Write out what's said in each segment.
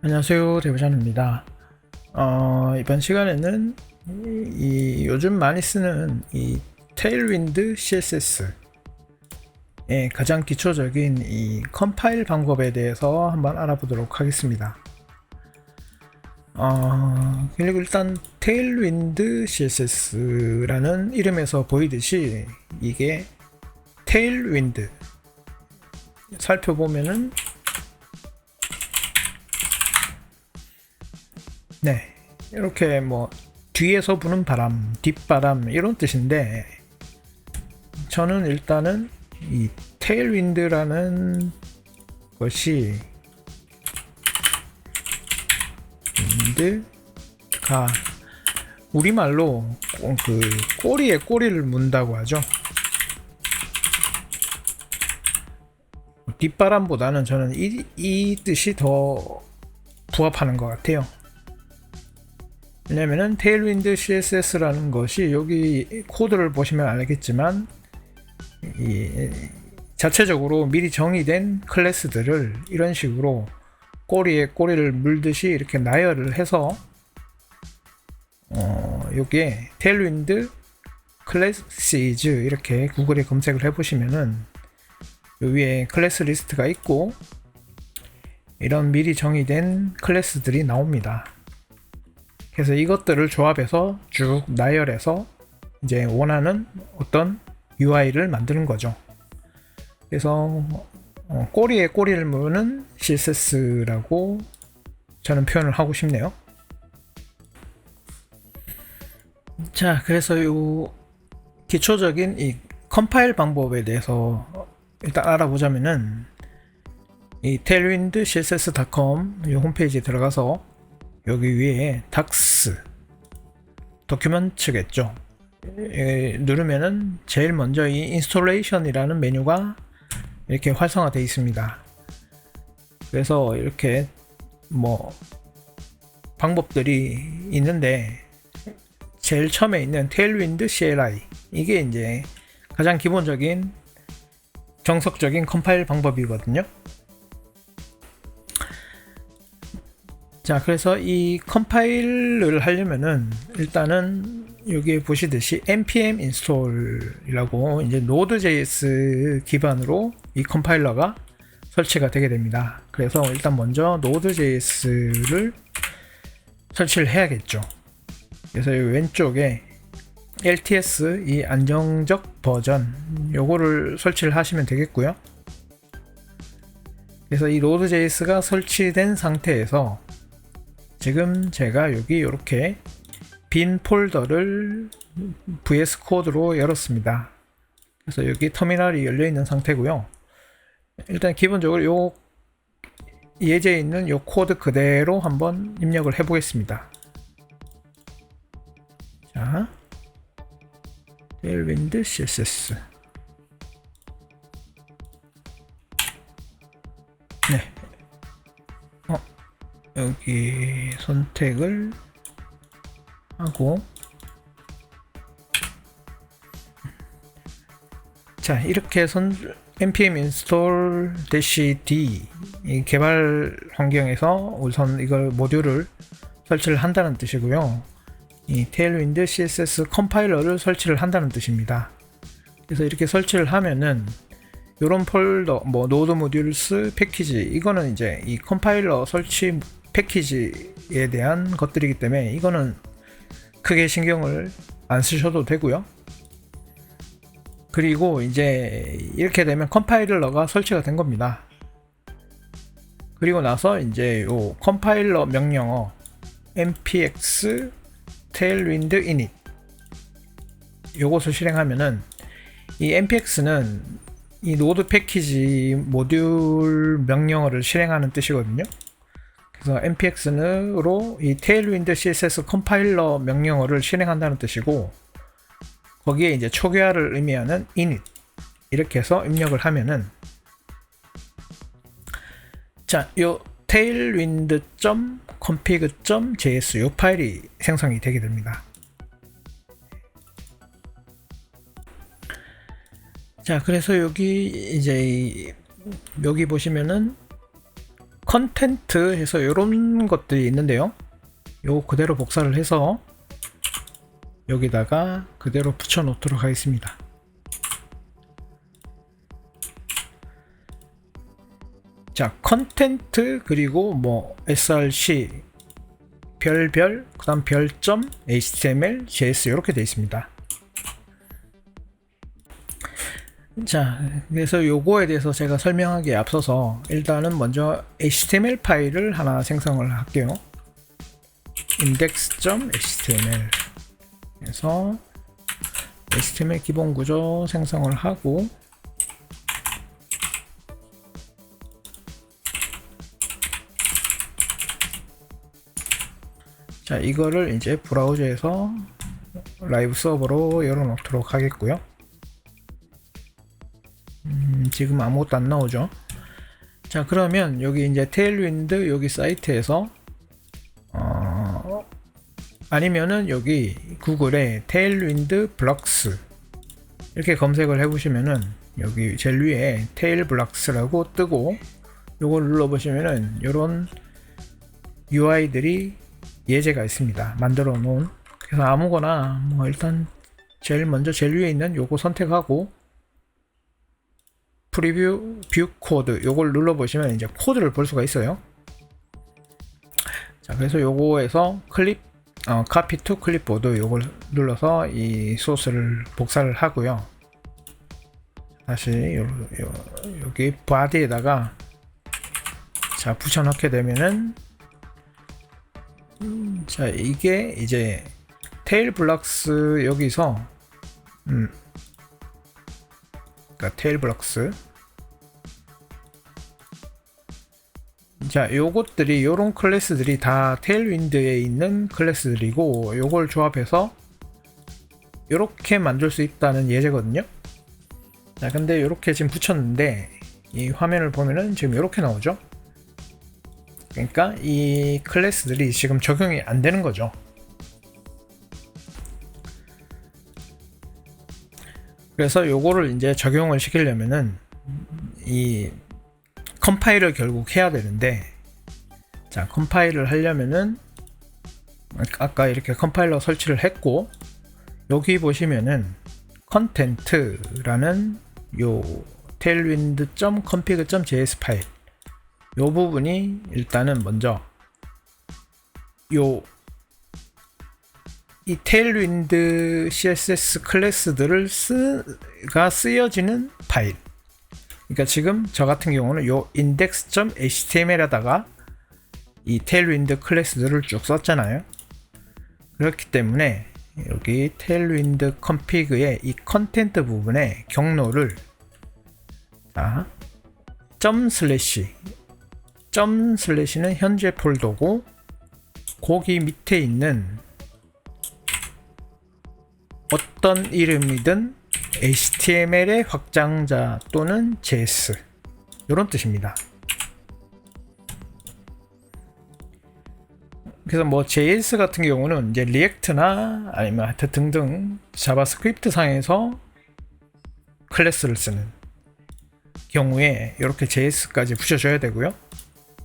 안녕하세요, 대부장입니다. 이번 시간에는 요즘 많이 쓰는 이 테일윈드 CSS의 가장 기초적인 이 컴파일 방법에 대해서 한번 알아보도록 하겠습니다. 그리고 일단 테일윈드 CSS라는 이름에서 보이듯이 이게 테일윈드 살펴보면은 네, 이렇게 뭐 뒤에서 부는 바람, 뒷바람 이런 뜻인데 저는 일단은 이 테일윈드라는 것이 윈드가 우리말로 그 꼬리에 꼬리를 문다고 하죠. 뒷바람보다는 저는 이 뜻이 더 부합하는 것 같아요. 왜냐면은 테일윈드 CSS라는 것이 여기 코드를 보시면 알겠지만 이 자체적으로 미리 정의된 클래스들을 이런 식으로 꼬리에 꼬리를 물듯이 이렇게 나열을 해서 여기에 테일윈드 클래시즈 이렇게 구글에 검색을 해보시면은 위에 클래스 리스트가 있고 이런 미리 정의된 클래스들이 나옵니다. 그래서 이것들을 조합해서 쭉 나열해서 이제 원하는 어떤 UI를 만드는 거죠. 그래서 꼬리에 꼬리를 무는 CSS라고 저는 표현을 하고 싶네요. 자, 그래서 이 기초적인 이 컴파일 방법에 대해서 일단 알아보자면은 이 tailwindcss.com 이 홈페이지에 들어가서 여기 위에 닥스 도큐먼트겠죠. 누르면은 제일 먼저 이 인스톨레이션이라는 메뉴가 이렇게 활성화되어 있습니다. 그래서 이렇게 뭐 방법들이 있는데 제일 처음에 있는 테일윈드 CLI 이게 이제 가장 기본적인 정석적인 컴파일 방법이거든요. 자, 그래서 이 컴파일을 하려면은 일단은 여기 보시듯이 npm install이라고 이제 Node.js 기반으로 이 컴파일러가 설치가 되게 됩니다. 그래서 일단 먼저 Node.js를 설치를 해야겠죠. 그래서 이 왼쪽에 LTS 이 안정적 버전 요거를 설치를 하시면 되겠고요. 그래서 이 Node.js가 설치된 상태에서 지금 제가 여기 이렇게 빈 폴더를 VS 코드로 열었습니다. 그래서 여기 터미널이 열려 있는 상태고요. 일단 기본적으로 요 예제에 있는 요 코드 그대로 한번 입력을 해 보겠습니다. 자, 테일윈드 CSS. 네. 여기 선택을 하고 자, 이렇게 npm install -d 이 개발 환경에서 우선 이걸 모듈을 설치를 한다는 뜻이고요. 이 테일윈드 CSS 컴파일러를 설치를 한다는 뜻입니다. 그래서 이렇게 설치를 하면은 이런 폴더, 뭐 노드 모듈스 패키지 이거는 이제 이 컴파일러 설치 패키지에 대한 것들이기 때문에 이거는 크게 신경을 안 쓰셔도 되고요. 그리고 이제 이렇게 되면 컴파일러가 설치가 된 겁니다. 그리고 나서 이제 요 컴파일러 명령어 npx tailwind init 요것을 실행하면은 이 npx는 이 노드 패키지 모듈 명령어를 실행하는 뜻이거든요. 그래서 npx로 이 테일윈드 CSS 컴파일러 명령어를 실행한다는 뜻이고 거기에 이제 초기화를 의미하는 init 이렇게 해서 입력을 하면은 자, 요 tailwind.config.js 요 파일이 생성이 되게 됩니다. 자, 그래서 여기 이제 여기 보시면은 컨텐트 해서 이런 것들이 있는데요. 요 그대로 복사를 해서 여기다가 그대로 붙여 놓도록 하겠습니다. 자, 컨텐트 그리고 뭐 src 별별 그다음 별점 html js 이렇게 되어 있습니다. 자, 그래서 요거에 대해서 제가 설명하기에 앞서서 일단은 먼저 html 파일을 하나 생성을 할게요. index.html 그래서 html 기본 구조 생성을 하고, 자, 이거를 이제 브라우저에서 라이브 서버로 열어놓도록 하겠고요. 지금 아무것도 안 나오죠. 자, 그러면 여기 이제 테일윈드 여기 사이트에서 아니면은 여기 구글에 테일윈드 블럭스 이렇게 검색을 해보시면은 여기 제일 위에 테일 블럭스라고 뜨고 요걸 눌러보시면은 요런 UI들이 예제가 있습니다. 만들어 놓은. 그래서 아무거나 뭐 일단 제일 위에 있는 요거 선택하고 프리뷰 뷰 코드 요걸 눌러보시면 이제 코드를 볼 수가 있어요. 자, 그래서 요거에서 copy to clipboard 요걸 눌러서 이 소스를 복사를 하고요. 다시 여기 body에다가 자 붙여 넣게 되면은 자, 이게 이제 테일 블럭스 여기서 그러니까 테일 블럭스, 자, 요것들이 요런 클래스들이 다 테일윈드에 있는 클래스들이고 요걸 조합해서 요렇게 만들 수 있다는 예제거든요. 자, 근데 요렇게 지금 붙였는데 이 화면을 보면은 지금 요렇게 나오죠. 그러니까 이 클래스들이 지금 적용이 안 되는 거죠. 그래서 요거를 이제 적용을 시키려면은 이 컴파일을 결국 해야 되는데, 자, 컴파일을 하려면은 아까 이렇게 컴파일러 설치를 했고 여기 보시면은 컨텐트라는 요 tailwind.config.js 파일 요 부분이 일단은 먼저 이 테일윈드 CSS 클래스들을 쓰여지는 파일. 그러니까 지금 저 같은 경우는 요 index.html에다가 이 테일윈드 클래스들을 쭉 썼잖아요. 그렇기 때문에 여기 테일윈드 config의 이 컨텐트 부분에 경로를 자, 점 슬래시는 현재 폴더고 거기 밑에 있는 어떤 이름이든 HTML의 확장자 또는 JS 이런 뜻입니다. 그래서 뭐 JS 같은 경우는 이제 리액트나 아니면 하여튼 등등 자바스크립트 상에서 클래스를 쓰는 경우에 이렇게 JS까지 붙여줘야 되고요.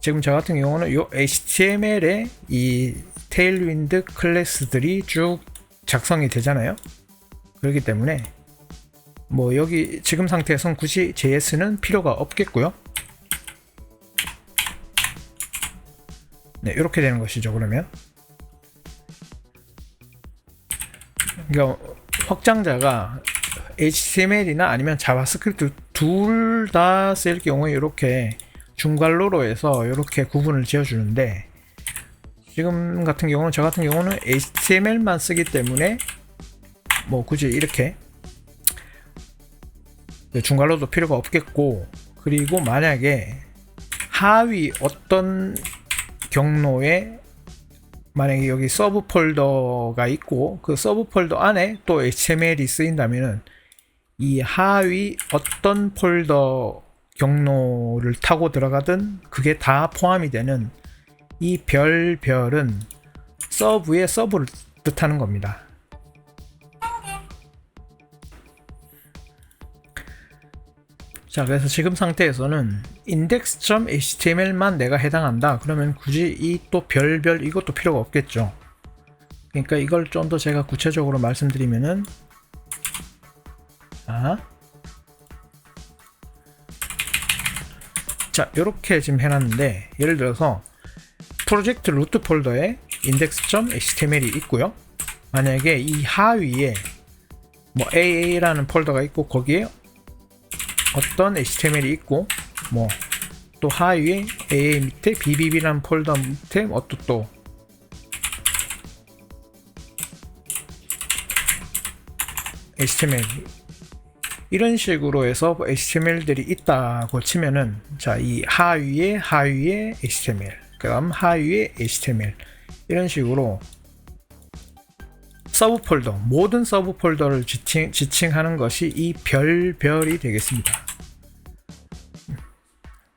지금 저 같은 경우는 이 HTML에 이 테일윈드 클래스들이 쭉 작성이 되잖아요. 그렇기 때문에 뭐 여기 지금 상태에선 굳이 JS는 필요가 없겠고요. 네, 이렇게 되는 것이죠. 그러면 그러니까 확장자가 HTML이나 아니면 자바스크립트 둘 다 쓸 경우에 이렇게 중괄호로 해서 이렇게 구분을 지어주는데, 지금 같은 경우는 저 같은 경우는 HTML만 쓰기 때문에 뭐 굳이 이렇게 중괄호도 필요가 없겠고, 그리고 만약에 하위 어떤 경로에 만약에 여기 서브 폴더가 있고 그 서브 폴더 안에 또 HTML이 쓰인다면은 이 하위 어떤 폴더 경로를 타고 들어가든 그게 다 포함이 되는 이 별은 서브의 서브를 뜻하는 겁니다. 자, 그래서 지금 상태에서는 index.html만 내가 해당한다. 그러면 굳이 이 또 별별 이것도 필요가 없겠죠. 그러니까 이걸 좀 더 제가 구체적으로 말씀드리면은, 자, 이렇게 지금 해놨는데, 예를 들어서 프로젝트 루트 폴더에 index.html이 있고요. 만약에 이 하위에 뭐 AA라는 폴더가 있고 거기에 어떤 HTML이 있고, 뭐 또 하위에 AA 밑에 BBB라는 폴더 밑에 어떤 또 HTML 이런 식으로 해서 HTML들이 있다고 치면은, 자, 이 하위에 HTML, 그다음 하위에 HTML 이런 식으로 서브 폴더, 모든 서브 폴더를 지칭하는 것이 이 별별이 되겠습니다.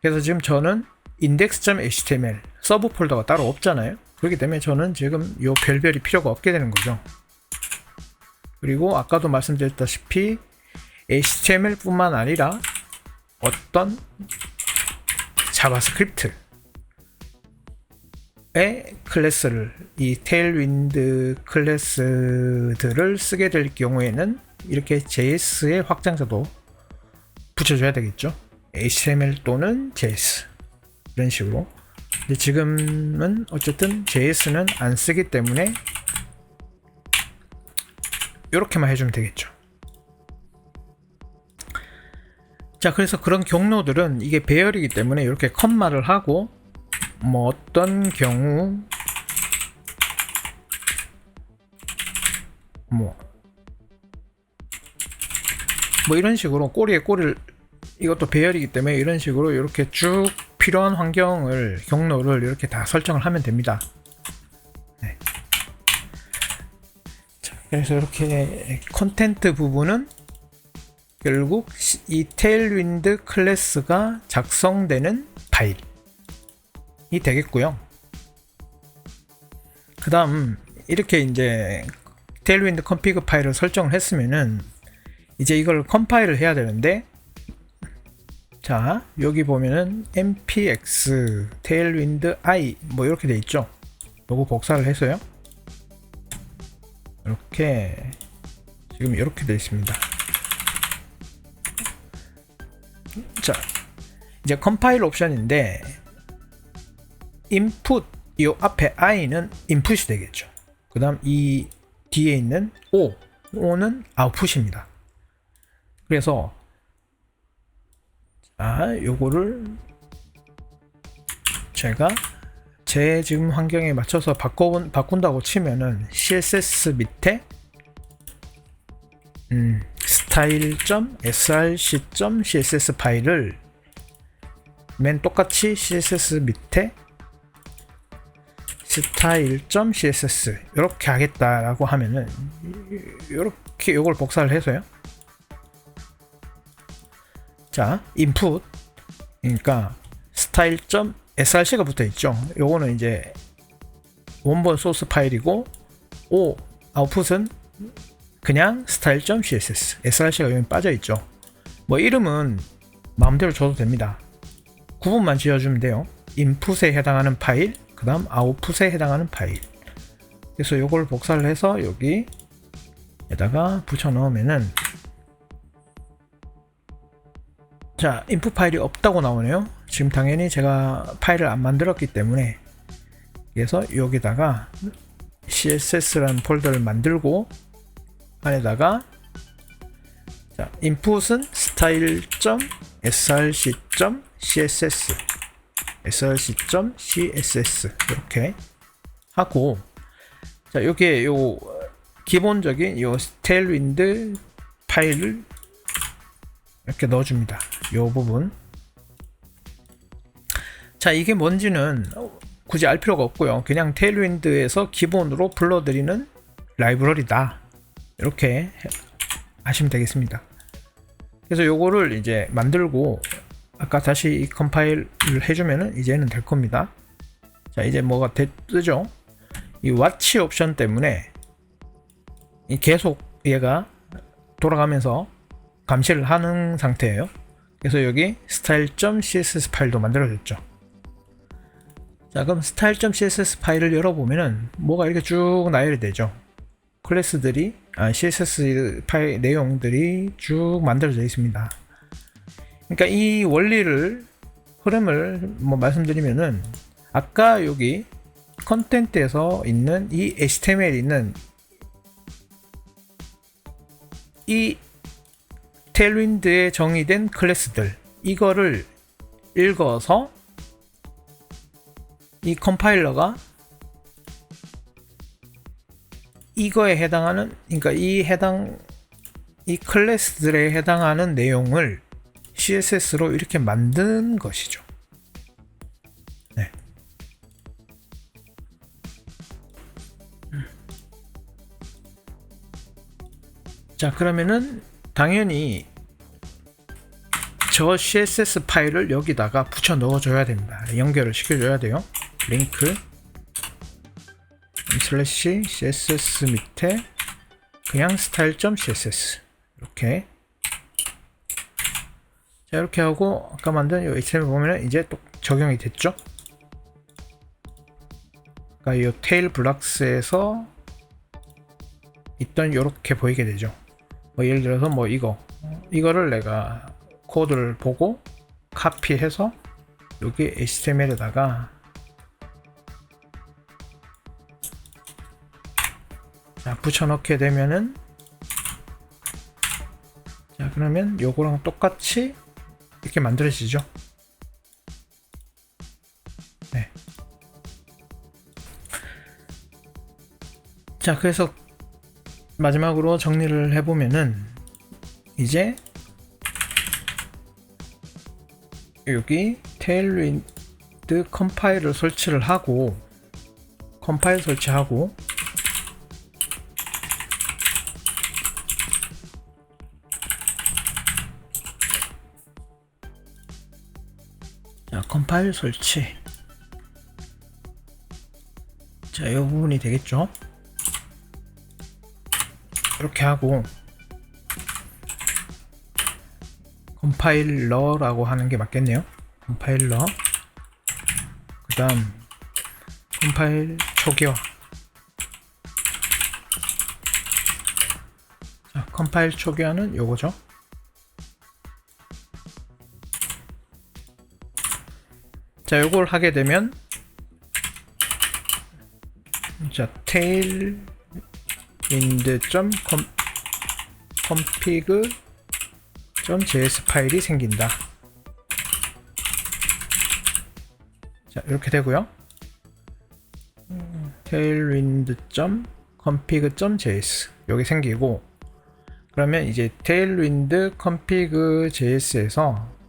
그래서 지금 저는 index.html 서브 폴더가 따로 없잖아요. 그렇기 때문에 저는 지금 이 별별이 필요가 없게 되는 거죠. 그리고 아까도 말씀드렸다시피 HTML 뿐만 아니라 어떤 자바스크립트의 클래스를, 이 테일윈드 클래스들을 쓰게 될 경우에는 이렇게 JS의 확장자도 붙여줘야 되겠죠. HTML 또는 JS 이런 식으로. 근데 지금은 어쨌든 JS는 안 쓰기 때문에 이렇게만 해주면 되겠죠. 자, 그래서 그런 경로들은 이게 배열이기 때문에 이렇게 컴마를 하고, 뭐 어떤 경우 뭐 이런 식으로 꼬리에 꼬리를, 이것도 배열이기 때문에 이런 식으로 이렇게 쭉 필요한 환경을, 경로를 이렇게 다 설정을 하면 됩니다. 네. 자, 그래서 이렇게 컨텐트 부분은 결국 이 테일윈드 클래스가 작성되는 파일이 되겠고요. 그 다음 이렇게 이제 테일윈드 컨피그 파일을 설정을 했으면은 이제 이걸 컴파일을 해야 되는데, 자, 여기 보면은 npx tailwind i 뭐 이렇게 돼 있죠. 요거 복사를 해서요, 이렇게 지금 이렇게 돼 있습니다. 자, 이제 컴파일 옵션인데 input, 이 앞에 i는 input이 되겠죠. 그 다음 이 뒤에 있는 o는 output입니다. 그래서 요거를 제가 제 지금 환경에 맞춰서 바꾼다고 치면은 css 밑에 style.src.css 파일을 맨 똑같이 css 밑에 style.css 이렇게 하겠다라고 하면은 이렇게 요걸 복사를 해서요, 자, input, 그러니까 style.src가 붙어 있죠. 요거는 이제 원본 소스 파일이고, output은 그냥 style.css, src가 여기 빠져 있죠. 뭐 이름은 마음대로 줘도 됩니다. 구분만 지어주면 돼요. input에 해당하는 파일, 그 다음 output에 해당하는 파일. 그래서 요걸 복사를 해서 여기에다가 붙여 넣으면은, 자, 인풋 파일이 없다고 나오네요. 지금 당연히 제가 파일을 안 만들었기 때문에. 그래서 여기다가 css라는 폴더를 만들고, 안에다가, 자, input은 style.src.css src.css 이렇게 하고, 자, 여기에 요 기본적인 요 테일윈드 파일을 이렇게 넣어줍니다. 요 부분. 자, 이게 뭔지는 굳이 알 필요가 없고요. 그냥 테일윈드에서 기본으로 불러들이는 라이브러리다, 이렇게 하시면 되겠습니다. 그래서 요거를 이제 만들고 아까 다시 컴파일을 해주면은 이제는 될 겁니다. 자, 이제 뭐가 뜨죠? 이 watch 옵션 때문에 계속 얘가 돌아가면서 감시를 하는 상태예요. 그래서 여기 style.css 파일도 만들어졌죠. 자, 그럼 style.css 파일을 열어보면은 뭐가 이렇게 쭉 나열이 되죠. 클래스들이 CSS 파일 내용들이 쭉 만들어져 있습니다. 그러니까 이 원리를 흐름을 뭐 말씀드리면은 아까 여기 컨텐츠에서 있는 이 HTML 있는 이 테일윈드에 정의된 클래스들, 이거를 읽어서 이 컴파일러가 이거에 해당하는, 그러니까 이 클래스들에 해당하는 내용을 CSS로 이렇게 만든 것이죠. 네. 자, 그러면은 당연히 저 CSS 파일을 여기다가 붙여 넣어줘야 됩니다. 연결을 시켜줘야 돼요. 링크 슬래시 css 밑에 그냥 style.css 이렇게. 자, 이렇게 하고 아까 만든 이 HTML 보면은 이제 또 적용이 됐죠. 그러니까 이 테일 블록스에서 있던 이렇게 보이게 되죠. 뭐 예를 들어서 뭐 이거를 내가 코드를 보고 카피해서 여기 HTML에다가 자, 붙여넣게 되면은, 자, 그러면 요거랑 똑같이 이렇게 만들어지죠. 네. 자, 그래서 마지막으로 정리를 해보면은 이제 여기 테일윈드 컴파일을 설치를 하고, 컴파일 설치하고, 자, 컴파일 설치. 자, 이 부분이 되겠죠. 이렇게 하고 컴파일러라고 하는 게 맞겠네요. 컴파일러. 그 다음 컴파일 초기화. 자, 컴파일 초기화는 요거죠. 자, 요걸 하게 되면 자, tailwind.config.js 파일이 생긴다. 자, 이렇게 되고요. tailwind.config.js 여기 생기고, 그러면 이제 tailwind config.js에서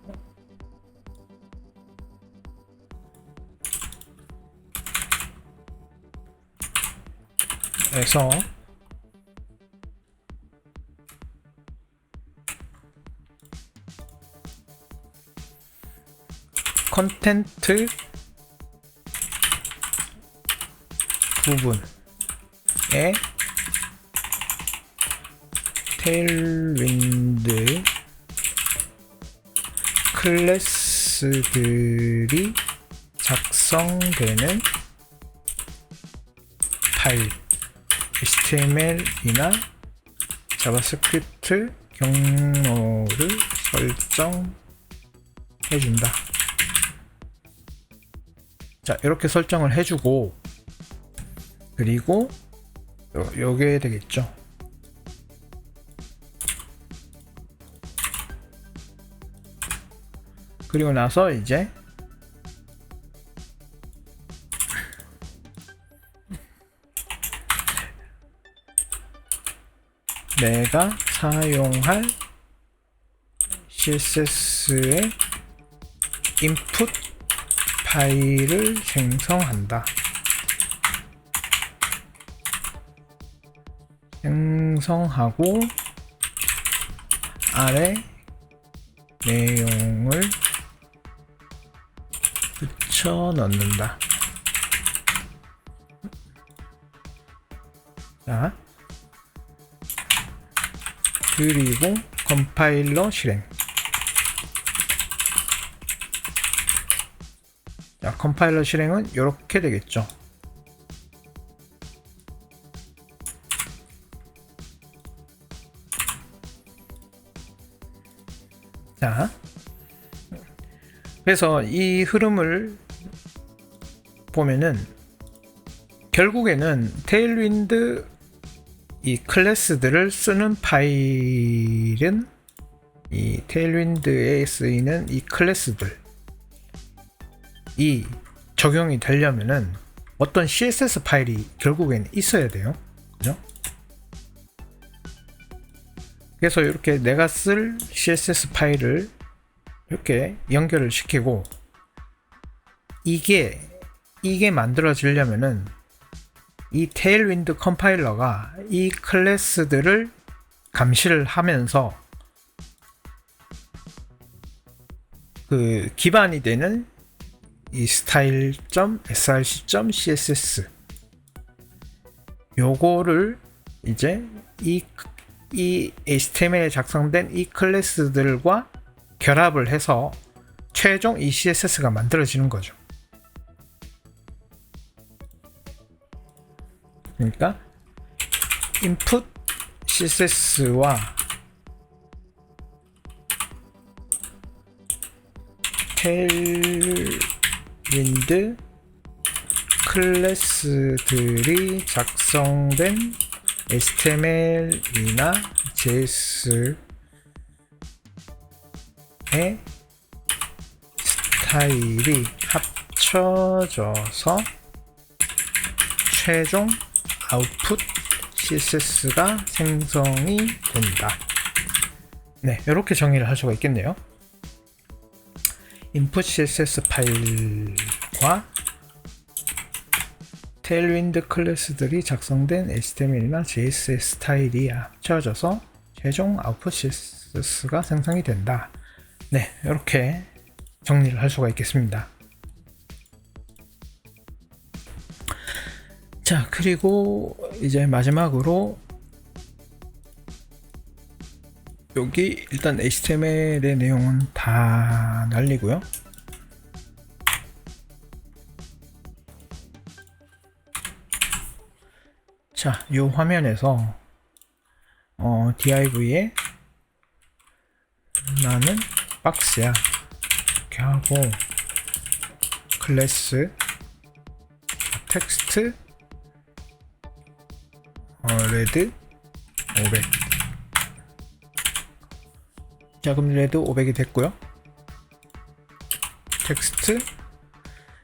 컨텐트 부분에 테일윈드 클래스들이 작성되는 파일 HTML이나 자바스크립트 경로를 설정해준다. 자, 이렇게 설정을 해주고, 그리고 요게 되겠죠. 그리고 나서 이제 내가 사용할 CSS의 인풋 파일을 생성한다. 생성하고 아래 내용을 붙여 넣는다. 자, 그리고 컴파일러 실행. 컴파일러 실행은 이렇게 되겠죠. 자, 그래서 이 흐름을 보면은 결국에는 테일윈드 이 클래스들을 쓰는 파일은 이 테일윈드에 쓰이는 이 클래스들이 적용이 되려면은 어떤 CSS 파일이 결국엔 있어야 돼요. 그죠? 그래서 이렇게 내가 쓸 CSS 파일을 이렇게 연결을 시키고 이게 만들어지려면은 이 테일윈드 컴파일러가 이 클래스들을 감시를 하면서 그 기반이 되는 이 style.src.css 요거를 이제 이 HTML에 작성된 이 클래스들과 결합을 해서 최종 이 CSS가 만들어지는 거죠. 그러니까 input CSS와 테일윈드 클래스들이 작성된 HTML이나 JS의 스타일이 합쳐져서 최종 아웃풋 CSS가 생성이 된다. 네, 이렇게 정의를 할 수가 있겠네요. input CSS 파일과 테일윈드 클래스들이 작성된 HTML이나 JS의 스타일이 합쳐져서 최종 아웃풋 CSS가 생성이 된다. 네, 이렇게 정리를 할 수가 있겠습니다. 자, 그리고 이제 마지막으로 여기 일단 HTML의 내용은 다 날리고요. 자, 이 화면에서 div에 나는 박스야 이렇게 하고 클래스 텍스트 레드 500. 자, 그럼 레드 500이 됐고요. 텍스트.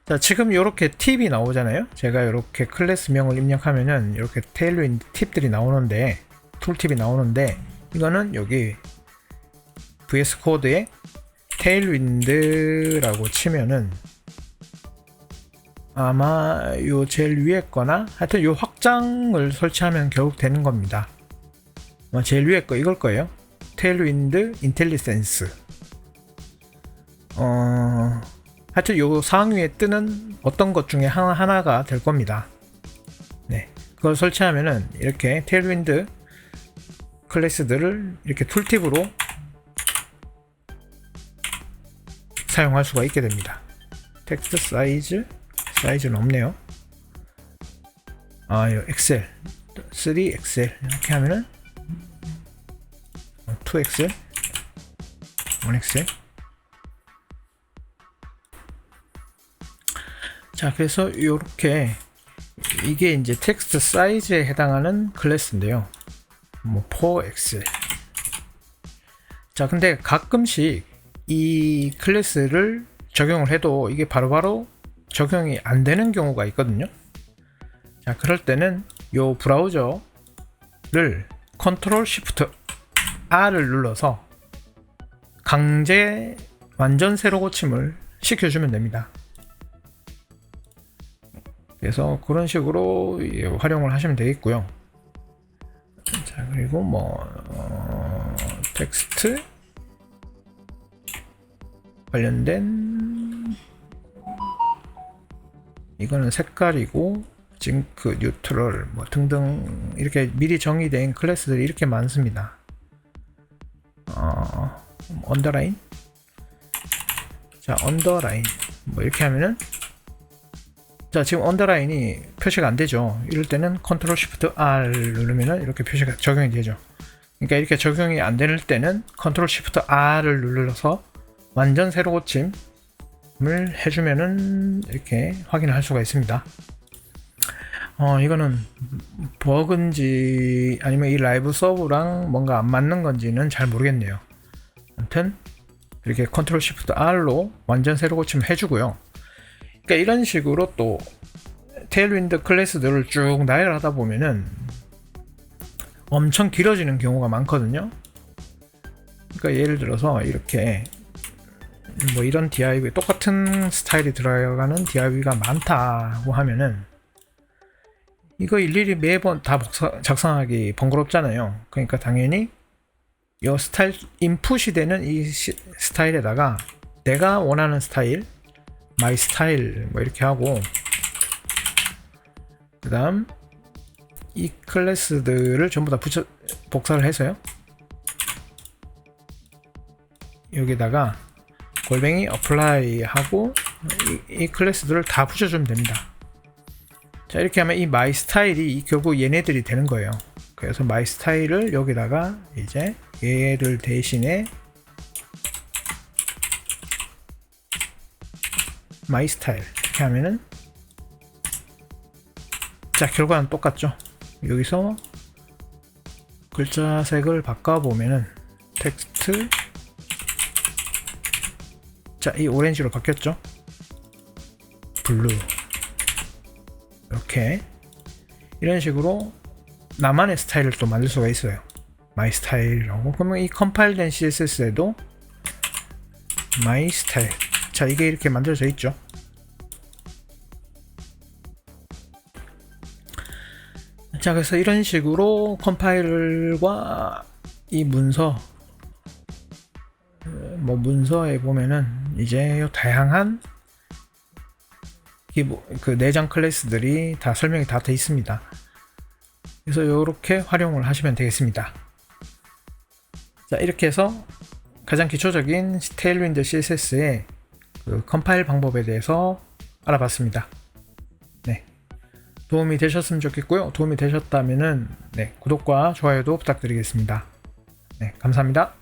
자, 지금 이렇게 팁이 나오잖아요. 제가 이렇게 클래스명을 입력하면은 이렇게 테일윈드 팁들이 나오는데, 툴팁이 나오는데, 이거는 여기 VS 코드에 테일윈드라고 치면은 아마 요 제일 위에 거나 하여튼 요 확장을 설치하면 결국 되는 겁니다. 아마 제일 위에 거 이걸 거예요. 테일윈드 인텔리센스. 하여튼 요 상위에 뜨는 어떤 것 중에 하나가 될 겁니다. 네, 그걸 설치하면은 이렇게 테일윈드 클래스들을 이렇게 툴팁으로 사용할 수가 있게 됩니다. 텍스트 사이즈는 없네요. 아, 이 엑셀 3 엑셀 이렇게 하면은 2 엑셀 1 엑셀. 자, 그래서 이렇게 이게 이제 텍스트 사이즈에 해당하는 클래스인데요. 뭐 4 엑셀. 자, 근데 가끔씩 이 클래스를 적용을 해도 이게 바로바로 적용이 안 되는 경우가 있거든요. 자, 그럴 때는 요 브라우저를 컨트롤 시프트 R을 눌러서 강제 완전 새로 고침을 시켜주면 됩니다. 그래서 그런 식으로 활용을 하시면 되겠고요. 자, 그리고 뭐 텍스트 관련된 이거는 색깔이고 징크, 뉴트럴 뭐 등등 이렇게 미리 정의된 클래스들이 이렇게 많습니다. 언더라인. 자, 언더라인 뭐 이렇게 하면은 자, 지금 언더라인이 표시가 안 되죠. 이럴 때는 컨트롤 쉬프트 R 누르면은 이렇게 표시가 적용이 되죠. 그러니까 이렇게 적용이 안 될 때는 컨트롤 쉬프트 R을 눌러서 완전 새로 고침을 해주면은 이렇게 확인을 할 수가 있습니다. 이거는 버그인지 아니면 이 라이브 서브랑 뭔가 안 맞는 건지는 잘 모르겠네요. 아무튼 이렇게 컨트롤 쉬프트 R로 완전 새로 고침을 해주고요. 그러니까 이런 식으로 또 테일윈드 클래스들을 쭉 나열하다 보면은 엄청 길어지는 경우가 많거든요. 그러니까 예를 들어서 이렇게 뭐 이런 div 똑같은 스타일이 들어가는 div가 많다고 하면은 이거 일일이 매번 다 작성하기 번거롭잖아요. 그러니까 당연히 이 스타일 인풋이 되는 이 스타일에다가 내가 원하는 스타일, my 스타일 뭐 이렇게 하고, 그 다음 이 클래스들을 전부 다 복사를 해서요, 여기다가 골뱅이 apply 하고 이 클래스들을 다 붙여주면 됩니다. 자, 이렇게 하면 이 my 스타일이 결국 얘네들이 되는 거예요. 그래서 my 스타일을 여기다가 이제 얘를 대신에 my 스타일 이렇게 하면은, 자, 결과는 똑같죠. 여기서 글자 색을 바꿔보면은 텍스트, 자, 이 오렌지로 바뀌었죠. 블루. 이렇게 이런 식으로 나만의 스타일을 또 만들 수가 있어요. my 스타일이라고. 그러면 이 컴파일된 CSS에도 my 스타일, 자, 이게 이렇게 만들어져 있죠. 자, 그래서 이런 식으로 컴파일과 이 문서, 뭐 문서에 보면은 이제 다양한 그 내장 클래스들이 다 설명이 다 돼 있습니다. 그래서 이렇게 활용을 하시면 되겠습니다. 자, 이렇게 해서 가장 기초적인 테일윈드 CSS의 그 컴파일 방법에 대해서 알아봤습니다. 네, 도움이 되셨으면 좋겠고요. 도움이 되셨다면은 구독과 좋아요도 부탁드리겠습니다. 네, 감사합니다.